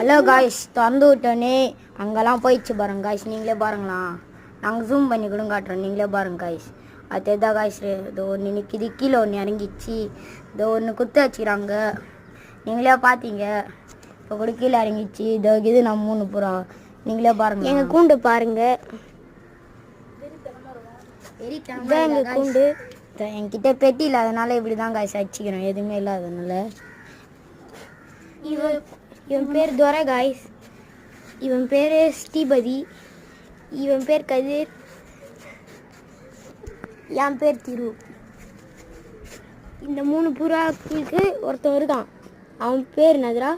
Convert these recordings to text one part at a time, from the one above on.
Hello guys, திறந்து விட்டோன்னே அங்கெல்லாம் போயிடுச்சு பாருங்க காய்ஸ். நீங்களே பாருங்களா, நாங்கள் ஜூம் பண்ணி கூட காட்டுறோம், நீங்களே பாருங்க காய்ஸ். அது எதா காய்ஸ், இதோ ஒன்று நிற்கிது, கீழே ஒன்று இறங்கிச்சு, இதோ ஒன்று குத்து வச்சுக்கிறாங்க, நீங்களே பார்த்தீங்க. இப்போ கூட கீழே இறங்கிச்சு, இதோ இது நம்ம 3 புறா, நீங்களே பாருங்க. எங்கள் கூண்டு பாருங்க, எங்கள் கூண்டு. என்கிட்ட பெட்டி இல்லாதனால இப்படி தான் காய்ஸ் அடிச்சுக்கிறோம், எதுவுமே இல்லாதனால. இவன் பேர் துரை காய்ஸ், இவன் பேர் ஸ்ரீபதி, இவன் பேர் கதிர், என் பேர் திரு. இந்த 3 புறாக்களுக்கு ஒருத்தன் இருக்கான், அவன் பேர் நதிரா,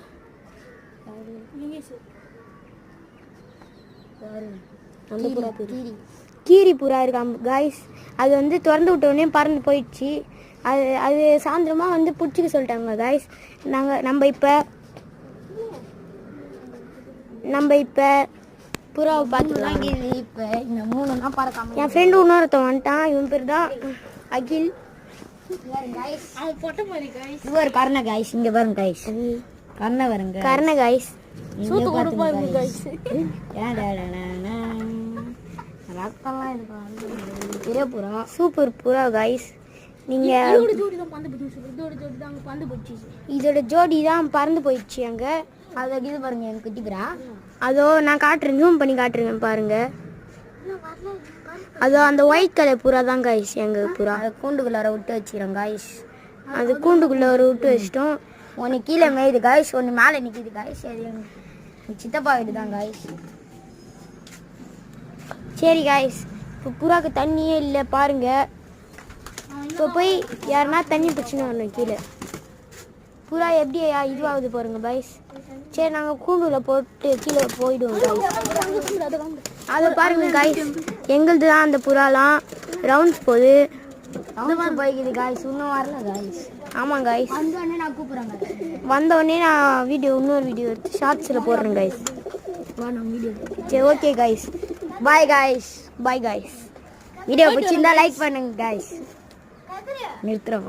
அந்த புறா பேர் கீரி புறா இருக்கான் காய்ஸ். அது வந்து திறந்து விட்டோடனே பறந்து போயிடுச்சு. அது சாயந்தரமாக வந்து பிடிச்சிக்க சொல்லிட்டாங்க காய்ஸ். நம்ம இப்போ புறாவை பார்த்துக்கலாம். இப்போ இந்த 3 தான் பறக்காம என் ஃப்ரெண்டு இன்னொருத்தன் வந்துட்டான், இவன் பேர் தான் அகில். இவர் கர்ண காய்ஸ், இங்கே பாருங்க காய்ஸ், கர்ண வருங்க கர்ண காய்ஸ். பெரிய புறா, சூப்பர் புறா காய்ஸ். நீங்கள் இதோட ஜோடி தான் பறந்து போயிடுச்சு அங்கே. அதை இது பாருங்க, எனக்கு குட்டிப்புறா. அதோ நான் காட்டுறேன், ஜூம் பண்ணி காட்டுறேன் பாருங்க. அதோ அந்த ஒயிட் கலர் புறா தான் காய்ஸ் எங்கள் புறா. அதை கூண்டுக்குள்ளார விட்டு வச்சுக்கிறோம் காய்ஸ். அது கூண்டுக்குள்ளே விட்டு வச்சிட்டோம். ஒன்று கீழே மேயுது காய்ஸ், ஒன்று மேலே நிற்கிது காய்ஸ். அது எங்கள் சித்தப்பா வீடு தான் காய்ஸ். சரி காய்ஸ், இப்போ புறாக்கு தண்ணியே இல்லை பாருங்க. இப்போ போய் யாருன்னா தண்ணி பிடிச்சின்னு வரணும் கீழே. புறா எப்படி இதுவாகுது பாருங்க காய்ஸ். சரி, நாங்கள் கூண்டுல போட்டு கீழே போயிடுவோம் காய்ஸ். அதை பாருங்க காய்ஸ், எங்களுது தான் அந்த புறாலாம் ரவுண்ட்ஸ் போகுது. போய்க்குது காய்ஸ், இன்னும் வரல காய்ஸ். ஆமாம் காய்ஸ், வந்தோடனே நான் கூப்பிட்றேன். வந்தோடனே நான் இன்னொரு வீடியோ எடுத்து ஷார்ட்ஸில் போடுறேன் காய்ஸ். சரி, okay guys, bye guys. Bye guys. Video பிடிச்சிருந்தா லைக் பண்ணுங்க காய்ஸ். நிறுத்துறோம்.